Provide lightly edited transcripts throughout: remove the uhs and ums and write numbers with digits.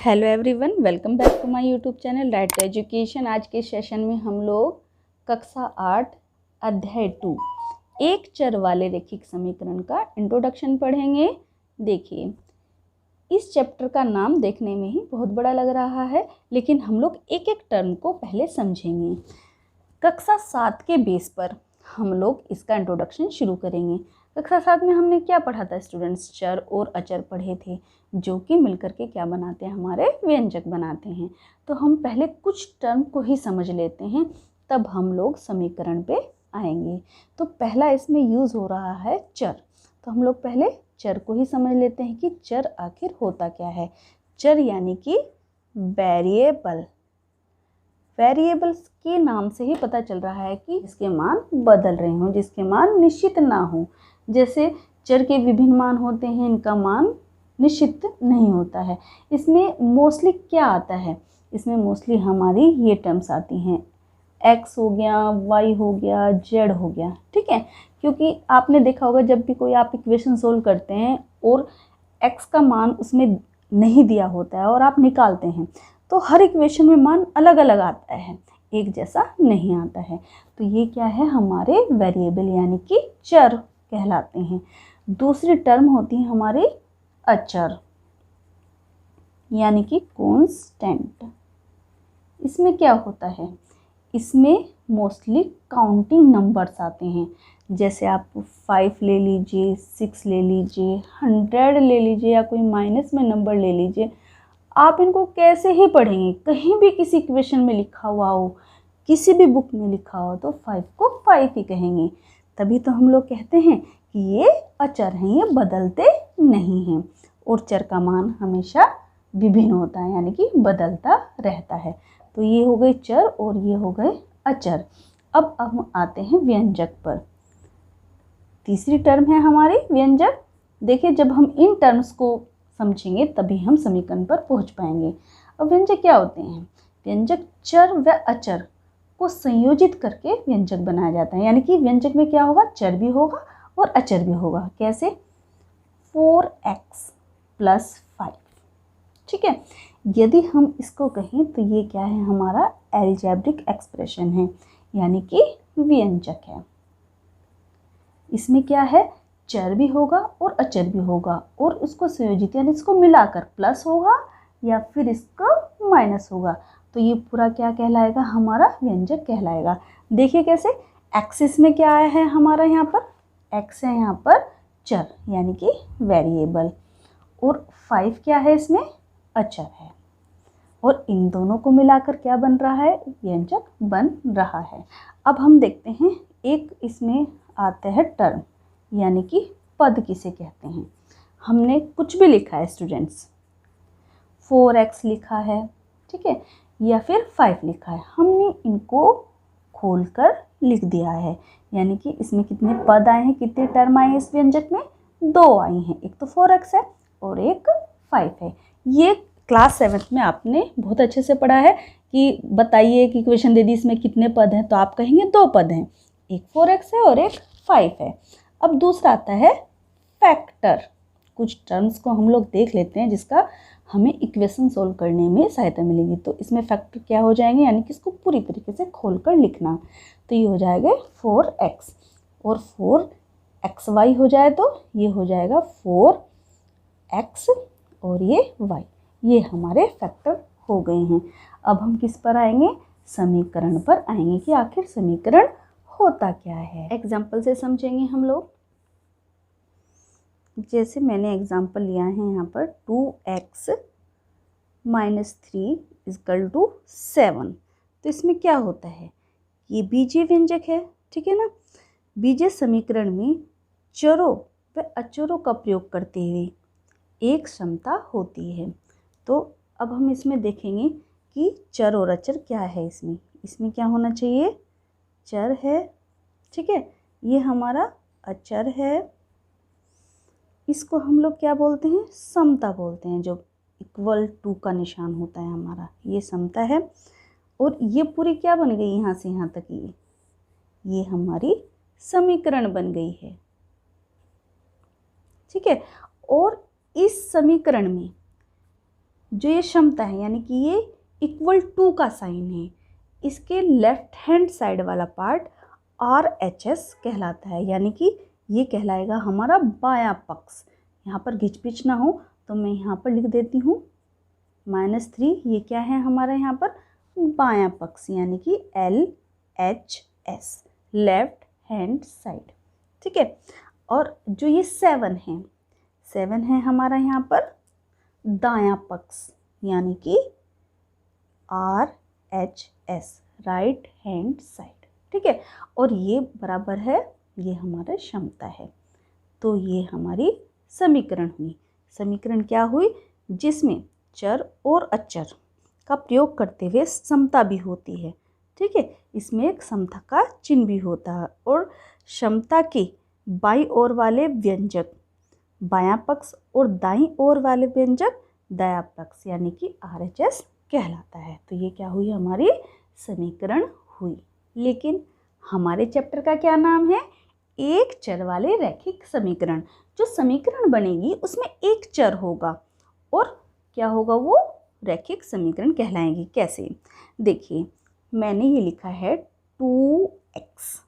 Hello everyone, welcome back to my YouTube channel right to education. आज के session में हम लोग कक्षा 8 अध्याय 2 एक चर वाले रैखिक समीकरण का इंट्रोडक्शन पढ़ेंगे। देखिए, इस चैप्टर का नाम देखने में ही बहुत बड़ा लग रहा है, लेकिन हम लोग एक एक टर्म को पहले समझेंगे। कक्षा 7 के बेस पर हम लोग इसका इंट्रोडक्शन शुरू करेंगे। कक्षा 7 में हमने क्या पढ़ा था स्टूडेंट्स? चर और अचर पढ़े थे, जो कि मिलकर के क्या बनाते हैं? हमारे व्यंजक बनाते हैं। तो हम पहले कुछ टर्म को ही समझ लेते हैं, तब हम लोग समीकरण पे आएंगे। तो पहला इसमें यूज़ हो रहा है चर। तो हम लोग पहले चर को ही समझ लेते हैं कि चर आखिर होता क्या है। चर यानी कि वेरिएबल। वेरिएबल्स के नाम से ही पता चल रहा है कि जिसके मान बदल रहे हों, जिसके मान निश्चित ना हो। जैसे चर के विभिन्न मान होते हैं, इनका मान निश्चित नहीं होता है। इसमें मोस्टली क्या आता है? इसमें मोस्टली हमारी ये टर्म्स आती हैं, x हो गया, y हो गया, z हो गया, ठीक है। क्योंकि आपने देखा होगा जब भी कोई आप इक्वेशन सोल्व करते हैं और x का मान उसमें नहीं दिया होता है और आप निकालते हैं, तो हर इक्वेशन में मान अलग अलग आता है, एक जैसा नहीं आता है। तो ये क्या है? हमारे वेरिएबल यानी कि चर कहलाते हैं। दूसरी टर्म होती है हमारे अचर यानी कि कांस्टेंट। इसमें क्या होता है? इसमें मोस्टली काउंटिंग नंबर्स आते हैं। जैसे आप 5 ले लीजिए, 6 ले लीजिए, 100 ले लीजिए, या कोई माइनस में नंबर ले लीजिए। आप इनको कैसे ही पढ़ेंगे? कहीं भी किसी इक्वेशन में लिखा हुआ हो, किसी भी बुक में लिखा हो, तो 5 को 5 ही कहेंगे। तभी तो हम लोग कहते हैं कि ये अचर हैं, ये बदलते नहीं हैं। और चर का मान हमेशा विभिन्न होता है, यानी कि बदलता रहता है। तो ये हो गए चर और ये हो गए अचर। अब हम आते हैं व्यंजक पर। तीसरी टर्म है हमारी व्यंजक। देखिए, जब हम इन टर्म्स को समझेंगे तभी हम समीकरण पर पहुंच पाएंगे। अब व्यंजक क्या होते हैं? व्यंजक चर व अचर को संयोजित करके व्यंजक बनाया जाता है। यानी कि व्यंजक में क्या होगा? चर भी होगा और अचर भी होगा। कैसे? 4x + 5, ठीक है। यदि हम इसको कहें तो ये क्या है? हमारा एल्जेब्रिक एक्सप्रेशन है, यानी कि व्यंजक है। इसमें क्या है? चर भी होगा और अचर भी होगा, और उसको संयोजित यानी इसको मिलाकर प्लस होगा या फिर इसका माइनस होगा। तो ये पूरा क्या कहलाएगा? हमारा व्यंजक कहलाएगा। देखिए कैसे, एक्सिस में क्या आया है हमारा? यहाँ पर x है, यहाँ पर चर यानी कि वेरिएबल, और 5 क्या है? इसमें अचर है। और इन दोनों को मिलाकर क्या बन रहा है? व्यंजक बन रहा है। अब हम देखते हैं, एक इसमें आता है टर्म, यानी कि पद किसे कहते हैं। हमने कुछ भी लिखा है स्टूडेंट्स, 4x लिखा है, ठीक है, या फिर 5 लिखा है, हमने इनको खोलकर लिख दिया है। यानी कि इसमें कितने पद आए हैं, कितने टर्म आए हैं इस व्यंजक में? 2 आई हैं। एक तो 4x है और एक 5 है। ये क्लास 7th में आपने बहुत अच्छे से पढ़ा है कि बताइए कि इक्वेशन दे दी, इसमें कितने पद हैं, तो आप कहेंगे 2 पद हैं, एक 4x है और एक 5 है। अब दूसरा आता है फैक्टर। कुछ टर्म्स को हम लोग देख लेते हैं जिसका हमें इक्वेशन सोल्व करने में सहायता मिलेगी। तो इसमें फैक्टर क्या हो जाएंगे? यानी कि इसको पूरी तरीके से खोलकर लिखना। तो ये हो जाएगा 4x और 4xy हो जाए तो ये हो जाएगा 4x और ये y। ये हमारे फैक्टर हो गए हैं। अब हम किस पर आएंगे? समीकरण पर आएंगे कि आखिर समीकरण होता क्या है। एग्जाम्पल से समझेंगे हम लोग। जैसे मैंने एग्जाम्पल लिया है यहाँ पर 2x - 3 = 7। तो इसमें क्या होता है? ये बीजीय व्यंजक है, ठीक है ना। बीजीय समीकरण में चरों व अचरों का प्रयोग करते हुए एक क्षमता होती है। तो अब हम इसमें देखेंगे कि चर और अचर क्या है। इसमें क्या होना चाहिए? चर है, ठीक है, ये हमारा अचर है। इसको हम लोग क्या बोलते हैं? समता बोलते हैं। जो =2 का निशान होता है हमारा, ये समता है। और ये पूरी क्या बन गई? यहाँ से यहाँ तक ये हमारी समीकरण बन गई है, ठीक है। और इस समीकरण में जो ये क्षमता है यानी कि ये इक्वल टू का साइन है, इसके लेफ्ट हैंड साइड वाला पार्ट RHS कहलाता है, यानी कि ये कहलाएगा हमारा बायां पक्ष। यहाँ पर घिचपिच ना हो तो मैं यहाँ पर लिख देती हूँ -3, ये क्या है हमारा यहाँ पर बायां पक्ष यानी कि LHS, लेफ्ट हैंड साइड। ठीक है, और जो ये 7 है हमारा यहाँ पर दायां पक्ष यानी कि RHS, राइट हैंड साइड। ठीक है, और ये बराबर है, ये हमारा क्षमता है। तो ये हमारी समीकरण हुई। समीकरण क्या हुई? जिसमें चर और अचर का प्रयोग करते हुए समता भी होती है। ठीक है, इसमें एक समता का चिन्ह भी होता है और क्षमता के बाईं ओर वाले व्यंजक बायां पक्ष और दाईं ओर वाले व्यंजक दायां पक्ष यानी कि RHS कहलाता है। तो ये क्या हुई? हमारी समीकरण हुई। लेकिन हमारे चैप्टर का क्या नाम है? एक चर वाले रैखिक समीकरण। जो समीकरण बनेगी उसमें एक चर होगा और क्या होगा? वो रैखिक समीकरण कहलाएंगी। कैसे? देखिए, मैंने ये लिखा है 2x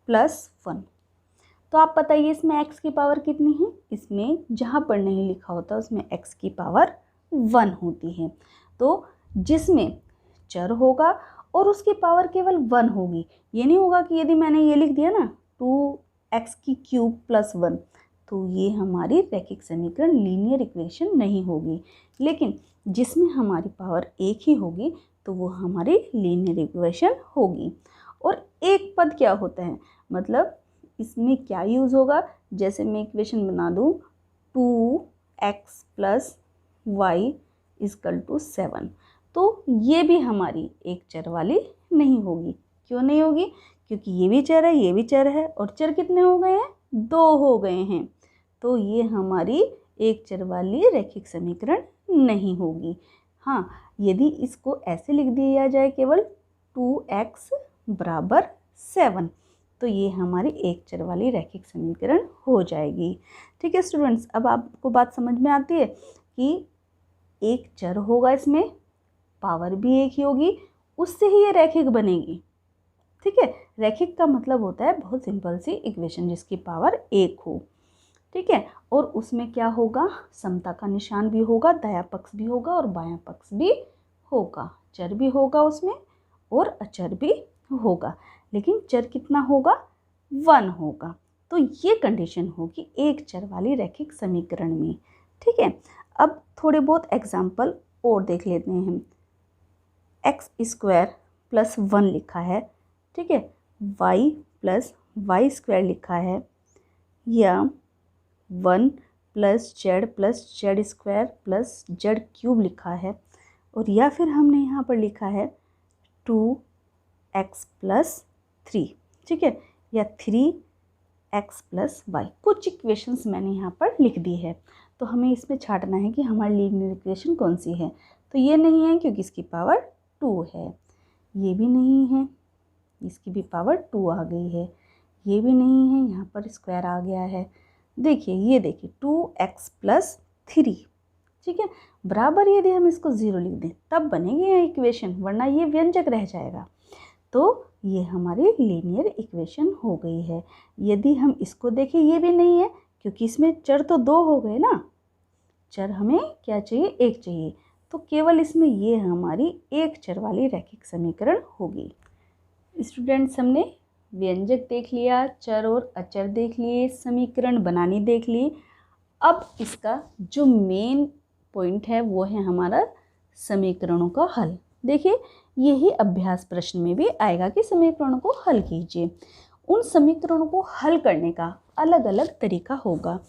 + 1। तो आप बताइए इसमें x की पावर कितनी है? इसमें जहाँ पर नहीं लिखा होता उसमें x की पावर 1 होती है। तो जिसमें चर होगा और उसकी पावर केवल 1 होगी। ये नहीं होगा कि यदि मैंने ये लिख दिया ना 2x³ + 1, तो ये हमारी रैखिक समीकरण लीनियर इक्वेशन नहीं होगी। लेकिन जिसमें हमारी पावर 1 ही होगी तो वो हमारी लीनियर इक्वेशन होगी। और एक पद क्या होता है? मतलब इसमें क्या यूज़ होगा? जैसे मैं इक्वेशन बना दूँ 2x + y = 7, तो ये भी हमारी एक चर वाली नहीं होगी। क्यों नहीं होगी? क्योंकि ये भी चर है, ये भी चर है और चर कितने हो गए हैं? 2 हो गए हैं। तो ये हमारी एक चर वाली रैखिक समीकरण नहीं होगी। हाँ, यदि इसको ऐसे लिख दिया जाए केवल 2x = 7, तो ये हमारी एक चर वाली रैखिक समीकरण हो जाएगी। ठीक है स्टूडेंट्स, अब आपको बात समझ में आती है कि एक चर होगा, इसमें पावर भी एक ही होगी, उससे ही ये रैखिक बनेगी। ठीक है, रैखिक का मतलब होता है बहुत सिंपल सी इक्वेशन जिसकी पावर 1 हो। ठीक है, और उसमें क्या होगा? समता का निशान भी होगा, दायां पक्ष भी होगा और बायां पक्ष भी होगा। चर भी होगा उसमें और अचर भी होगा, लेकिन चर कितना होगा? 1 होगा। तो ये कंडीशन होगी एक चर वाली रैखिक समीकरण में। ठीक है, अब थोड़े बहुत एग्जाम्पल और देख लेते हैं हम। x² + 1 लिखा है, ठीक है, y + y² लिखा है, या 1 + z + z² + z³ लिखा है, और या फिर हमने यहाँ पर लिखा है 2x + 3, ठीक है, या 3x + y। कुछ इक्वेशंस मैंने यहाँ पर लिख दी है। तो हमें इसमें छांटना है कि हमारी लीनियर इक्वेशन कौन सी है। तो ये नहीं है क्योंकि इसकी पावर 2 है, ये भी नहीं है, इसकी भी पावर 2 आ गई है, ये भी नहीं है, यहाँ पर स्क्वायर आ गया है। देखिए, ये देखिए 2x + 3, ठीक है, बराबर यदि हम इसको 0 लिख दें तब बनेगी ये इक्वेशन, वरना ये व्यंजक रह जाएगा। तो ये हमारी लीनियर इक्वेशन हो गई है। यदि हम इसको देखें, ये भी नहीं है क्योंकि इसमें चर तो 2 हो गए ना, चर हमें क्या चाहिए? 1 चाहिए। तो केवल इसमें ये हमारी एक चर वाली रैखिक समीकरण होगी। स्टूडेंट्स, हमने व्यंजक देख लिया, चर और अचर देख लिए, समीकरण बनानी देख ली। अब इसका जो मेन पॉइंट है वो है हमारा समीकरणों का हल। देखिए, यही अभ्यास प्रश्न में भी आएगा कि समीकरणों को हल कीजिए। उन समीकरणों को हल करने का अलग अलग तरीका होगा।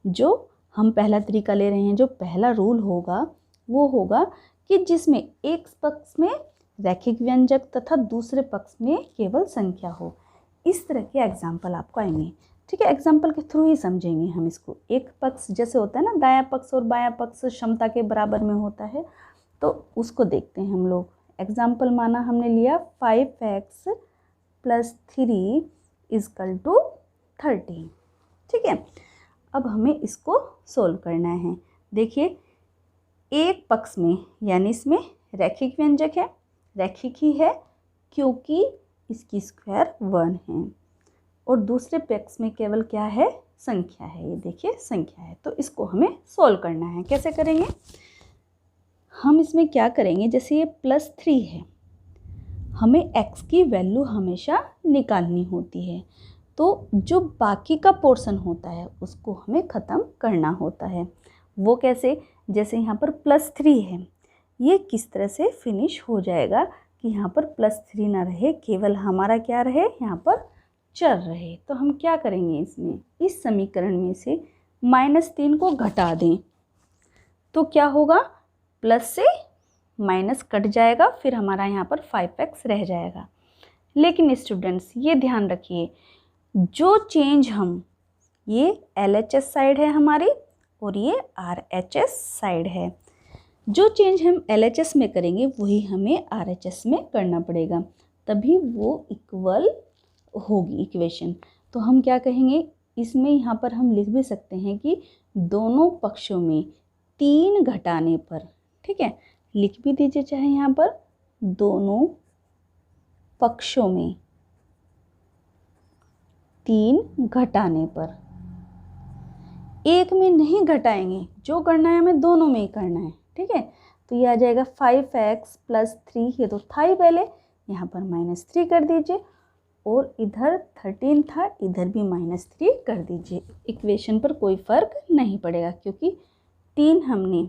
जो हम पहला तरीका ले रहे हैं, जो पहला रूल होगा वो होगा कि जिसमें एक पक्ष में रैखिक व्यंजक तथा दूसरे पक्ष में केवल संख्या हो। इस तरह के एग्जाम्पल आपको आएंगे। ठीक है, एग्जाम्पल के थ्रू ही समझेंगे हम इसको। एक पक्ष जैसे होता है ना, दायां पक्ष और बायां पक्ष क्षमता के बराबर में होता है, तो उसको देखते हैं हम लोग। एग्जाम्पल माना हमने लिया 5x + 3 = 30। ठीक है, अब हमें इसको सोल्व करना है। देखिए, एक पक्ष में यानी इसमें रैखिक व्यंजक है, रैखिक ही है क्योंकि इसकी स्क्वायर 1 है, और दूसरे पक्ष में केवल क्या है, संख्या है। ये देखिए संख्या है, तो इसको हमें सोल्व करना है। कैसे करेंगे, हम इसमें क्या करेंगे, जैसे ये +3 है, हमें x की वैल्यू हमेशा निकालनी होती है, तो जो बाकी का पोर्शन होता है उसको हमें ख़त्म करना होता है। वो कैसे, जैसे यहाँ पर +3 है, ये किस तरह से फिनिश हो जाएगा कि यहाँ पर +3 ना रहे, केवल हमारा क्या रहे, यहाँ पर चर रहे। तो हम क्या करेंगे, इसमें इस समीकरण में से -3 को घटा दें, तो क्या होगा, प्लस से माइनस कट जाएगा, फिर हमारा यहाँ पर 5x रह जाएगा। लेकिन स्टूडेंट्स ये ध्यान रखिए, जो चेंज हम, ये LHS साइड है हमारी और ये RHS साइड है, जो चेंज हम LHS में करेंगे वही हमें RHS में करना पड़ेगा, तभी वो इक्वल होगी इक्वेशन। तो हम क्या कहेंगे, इसमें यहाँ पर हम लिख भी सकते हैं कि दोनों पक्षों में 3 घटाने पर, ठीक है, लिख भी दीजिए चाहे यहाँ पर दोनों पक्षों में 3 घटाने पर, एक में नहीं घटाएंगे, जो करना है हमें दोनों में ही करना है, ठीक है। तो ये आ जाएगा 5x + 3, ये तो था ही पहले, यहाँ पर -3 कर दीजिए, और इधर 13 था, इधर भी -3 कर दीजिए। इक्वेशन पर कोई फ़र्क नहीं पड़ेगा क्योंकि 3 हमने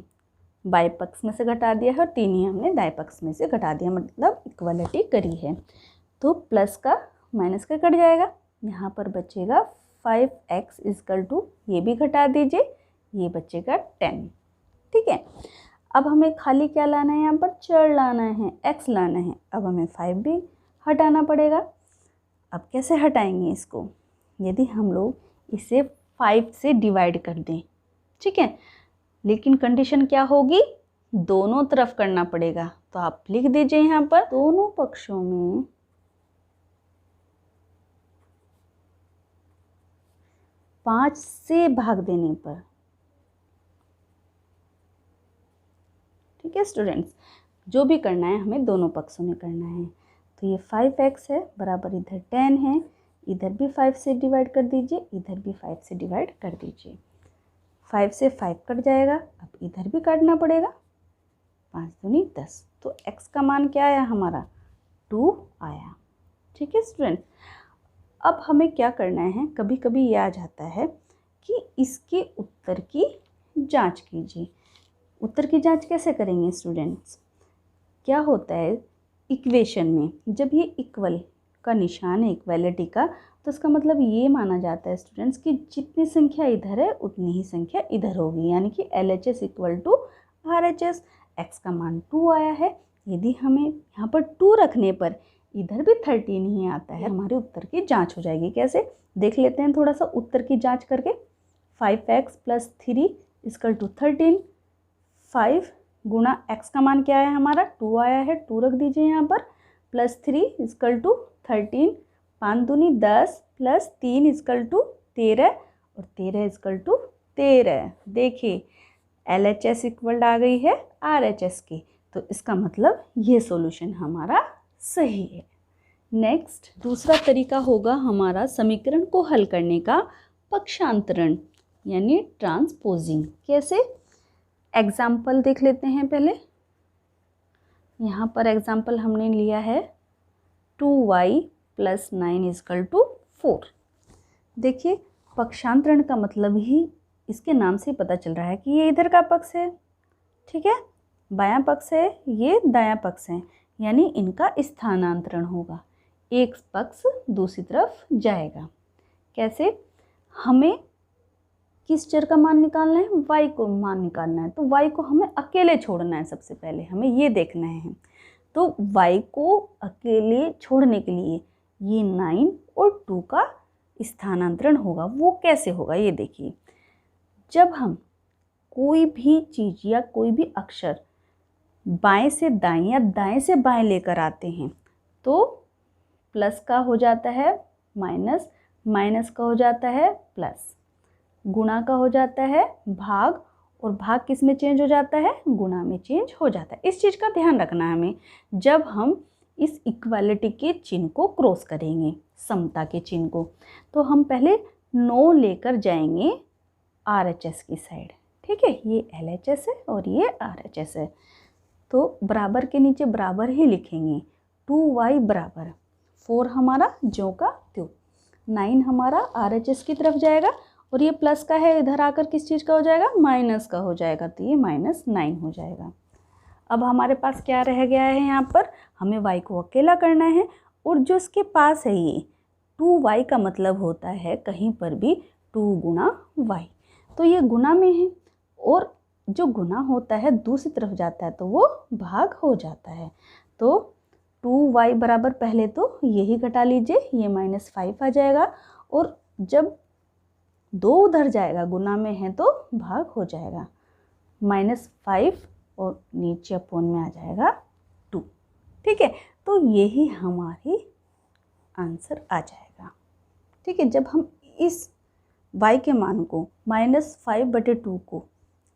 बाएं पक्ष में से घटा दिया है और 3 ही हमने दाएं पक्ष में से घटा दिया, मतलब इक्वलिटी करी है। तो प्लस का माइनस का कट जाएगा, यहाँ पर बचेगा 5x = ये भी घटा दीजिए, ये बचेगा 10, ठीक है। अब हमें खाली क्या लाना है, यहाँ पर चर लाना है, x लाना है। अब हमें 5 भी हटाना पड़ेगा। अब कैसे हटाएंगे इसको, यदि हम लोग इसे 5 से डिवाइड कर दें, ठीक है, लेकिन कंडीशन क्या होगी, दोनों तरफ करना पड़ेगा। तो आप लिख दीजिए यहाँ पर दोनों पक्षों में 5 से भाग देने पर, ठीक है स्टूडेंट्स, जो भी करना है हमें दोनों पक्षों में करना है। तो ये 5x है बराबर इधर 10 है, इधर भी 5 से डिवाइड कर दीजिए, इधर भी 5 से डिवाइड कर दीजिए, 5 से 5 कट जाएगा। अब इधर भी काटना पड़ेगा, 5 दूनी 10, तो x का मान क्या आया हमारा, 2 आया, ठीक है स्टूडेंट। अब हमें क्या करना है, कभी कभी ये आ जाता है कि इसके उत्तर की जांच कीजिए। उत्तर की जांच कैसे करेंगे स्टूडेंट्स, क्या होता है इक्वेशन में, जब ये इक्वल का निशान है इक्वलिटी का, तो इसका मतलब ये माना जाता है स्टूडेंट्स कि जितनी संख्या इधर है उतनी ही संख्या इधर होगी, यानी कि LHS = RHS। x का मान 2 आया है, यदि हमें यहाँ पर 2 रखने पर इधर भी 13 ही आता है, हमारे उत्तर की जांच हो जाएगी। कैसे देख लेते हैं थोड़ा सा उत्तर की जांच करके। 5x + 3 = 13, 5 गुणा x का मान क्या है हमारा, 2 आया है, 2 रख दीजिए यहाँ पर, +3 = 13, 5 दूनी 10 + 3 = 13, और 13 = 13। देखिए LHS इक्वल आ गई है RHS की, तो इसका मतलब ये सॉल्यूशन हमारा सही है। नेक्स्ट दूसरा तरीका होगा हमारा समीकरण को हल करने का पक्षांतरण यानी ट्रांसपोजिंग। कैसे, एग्जाम्पल देख लेते हैं पहले। यहाँ पर एग्जाम्पल हमने लिया है 2y + 9 = 4। देखिए पक्षांतरण का मतलब ही इसके नाम से पता चल रहा है कि ये इधर का पक्ष है, ठीक है, बायां पक्ष है, ये दायां पक्ष है, यानी इनका स्थानांतरण होगा, एक पक्ष दूसरी तरफ जाएगा। कैसे, हमें किस चर का मान निकालना है, y को मान निकालना है, तो y को हमें अकेले छोड़ना है। सबसे पहले हमें ये देखना है, तो y को अकेले छोड़ने के लिए ये 9 और 2 का स्थानांतरण होगा। वो कैसे होगा ये देखिए, जब हम कोई भी चीज़ या कोई भी अक्षर बाएं से दाएं या दाएं से बाएं लेकर आते हैं तो प्लस का हो जाता है माइनस, माइनस का हो जाता है प्लस, गुणा का हो जाता है भाग, और भाग किस में चेंज हो जाता है, गुणा में चेंज हो जाता है। इस चीज़ का ध्यान रखना है हमें जब हम इस इक्वालिटी के चिन्ह को क्रॉस करेंगे, समता के चिन्ह को। तो हम पहले 9 लेकर जाएंगे RHS की साइड, ठीक है। ये LHS है और ये RHS है, तो बराबर के नीचे बराबर ही लिखेंगे। 2y बराबर 4 हमारा ज्यों का त्यों, 9 हमारा RHS की तरफ जाएगा और ये प्लस का है, इधर आकर किस चीज़ का हो जाएगा, माइनस का हो जाएगा, तो ये -9 हो जाएगा। अब हमारे पास क्या रह गया है, यहाँ पर हमें y को अकेला करना है और जो इसके पास है ये 2y का मतलब होता है कहीं पर भी 2 गुणा y, तो ये गुणा में है और जो गुना होता है दूसरी तरफ जाता है तो वो भाग हो जाता है। तो 2y बराबर पहले तो यही घटा लीजिए, ये -5 आ जाएगा और जब 2 उधर जाएगा गुना में है तो भाग हो जाएगा, -5 और नीचे अपोन में आ जाएगा 2, ठीक है। तो यही हमारी आंसर आ जाएगा, ठीक है। जब हम इस y के मान को -5/2 को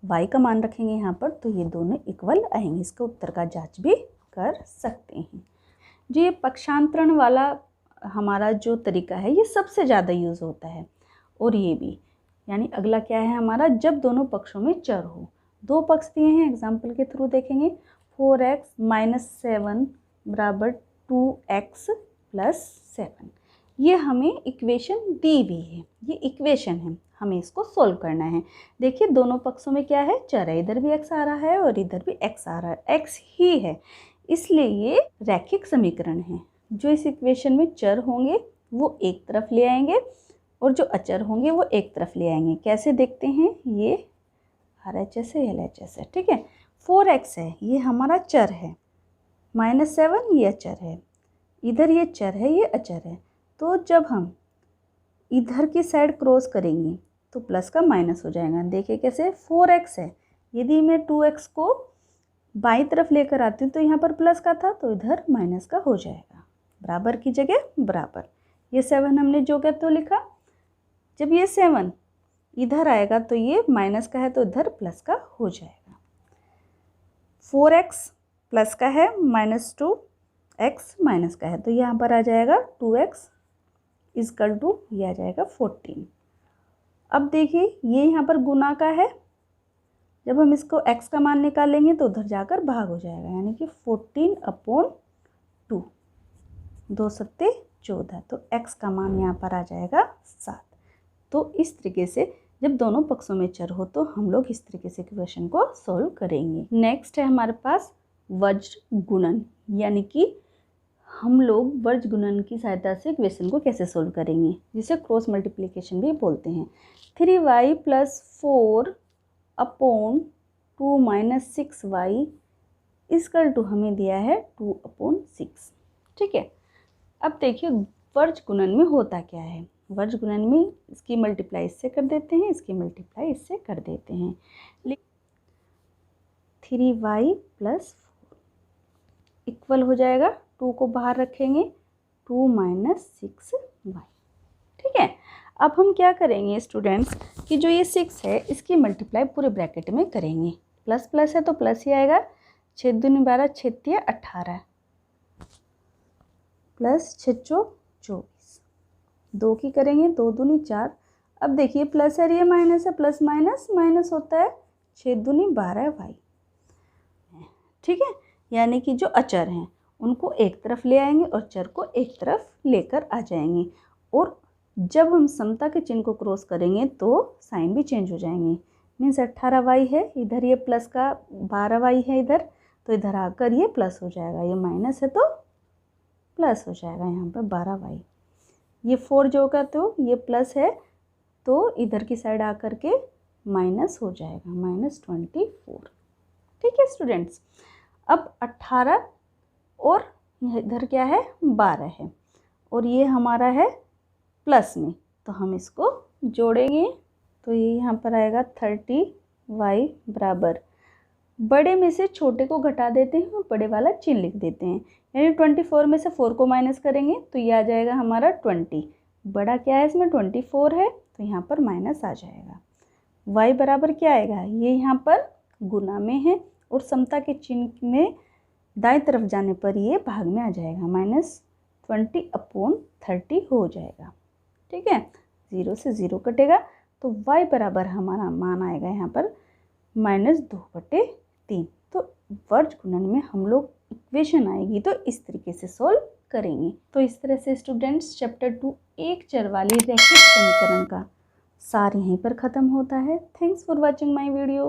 y का मान रखेंगे यहाँ पर तो ये दोनों इक्वल आएंगे। इसका उत्तर का जांच भी कर सकते हैं। जो ये पक्षांतरण वाला हमारा जो तरीका है ये सबसे ज़्यादा यूज़ होता है, और ये भी, यानी अगला क्या है हमारा, जब दोनों पक्षों में चर हो। 2 पक्ष दिए हैं, एग्जाम्पल के थ्रू देखेंगे। 4x - 7 बराबर 2x + 7, ये हमें इक्वेशन दी हुई है, ये इक्वेशन है, हमें इसको सोल्व करना है। देखिए दोनों पक्षों में क्या है, चर है, इधर भी x आ रहा है और इधर भी x आ रहा है, x ही है, इसलिए ये रैखिक समीकरण है। जो इस इक्वेशन में चर होंगे वो एक तरफ ले आएंगे और जो अचर होंगे वो एक तरफ ले आएंगे। कैसे देखते हैं, ये RHS है, LHS है, ठीक है। 4x है, ये हमारा चर है, -7 ये अचर है, इधर ये चर है, ये अचर है। तो जब हम इधर की साइड क्रॉस करेंगे तो प्लस का माइनस हो जाएगा। देखिए कैसे, 4x है, यदि मैं 2x को बाईं तरफ लेकर आती हूँ तो यहाँ पर प्लस का था तो इधर माइनस का हो जाएगा, बराबर की जगह बराबर। ये 7 हमने जो क्या तो लिखा, जब ये 7 इधर आएगा तो ये माइनस का है तो इधर प्लस का हो जाएगा। 4x प्लस का है, -2x माइनस का है, तो यहाँ पर आ जाएगा 2x = ये आ जाएगा 14। अब देखिए ये यहाँ पर गुना का है, जब हम इसको x का मान निकालेंगे तो उधर जाकर भाग हो जाएगा, यानी कि 14/2, 2 सत्ते 14, तो x का मान यहाँ पर आ जाएगा 7। तो इस तरीके से जब दोनों पक्षों में चर हो तो हम लोग इस तरीके से क्वेश्चन को सोल्व करेंगे। नेक्स्ट है हमारे पास वज्र गुणन, यानी कि हम लोग वज्र गुणन की सहायता से क्वेश्चन को कैसे सोल्व करेंगे, जिसे क्रॉस मल्टीप्लिकेशन भी बोलते हैं। 3y + 4/2 - 6y = हमें दिया है 2/6, ठीक है। अब देखिए वज्र गुणन में होता क्या है, वज्र गुणन में इसकी मल्टीप्लाई इससे कर देते हैं, इसकी मल्टीप्लाई इससे कर देते हैं। 3y + 4 इक्वल हो जाएगा, 2 को बाहर रखेंगे, 2 - 6y, ठीक है। अब हम क्या करेंगे स्टूडेंट्स कि जो ये 6 है इसकी मल्टीप्लाई पूरे ब्रैकेट में करेंगे, प्लस प्लस है तो प्लस ही आएगा, 6 दूनी 12, 6 तिया 18 प्लस 6 चौक 24, 2 की करेंगे, 2 दूनी 4। अब देखिए प्लस है, ये माइनस है, प्लस माइनस माइनस होता है, 6 दूनी 12y, ठीक है। यानी कि जो अचर हैं उनको एक तरफ ले आएंगे और चर को एक तरफ लेकर आ जाएंगे, और जब हम समता के चिन्ह को क्रॉस करेंगे तो साइन भी चेंज हो जाएंगे। मीन्स 18y है, इधर ये प्लस का 12y है इधर, तो इधर आकर ये प्लस हो जाएगा, ये माइनस है तो प्लस हो जाएगा यहाँ पर 12y। ये 4 जो का तो ये प्लस है तो इधर की साइड आकर के माइनस हो जाएगा, -24, ठीक है स्टूडेंट्स। अब 18 और इधर क्या है 12 है और ये हमारा है प्लस में, तो हम इसको जोड़ेंगे तो ये यहाँ पर आएगा 30y बराबर, बड़े में से छोटे को घटा देते हैं और बड़े वाला चिन्ह लिख देते हैं, यानी 24 में से 4 को माइनस करेंगे तो ये आ जाएगा हमारा 20, बड़ा क्या है इसमें 24 है तो यहाँ पर माइनस आ जाएगा, y बराबर क्या आएगा, ये यहाँ पर गुना में है और समता के चिन्ह में दाएं तरफ जाने पर ये भाग में आ जाएगा, -20/30 हो जाएगा। ठीक है, 0 से 0 कटेगा तो y बराबर हमारा मान आएगा यहाँ पर -2/3। तो वर्ज गुणन में हम लोग इक्वेशन आएगी तो इस तरीके से सॉल्व करेंगे। तो इस तरह से स्टूडेंट्स चैप्टर 2 एक चर वाली रैखिक समीकरण का सार यहीं पर ख़त्म होता है। Thanks for watching my video.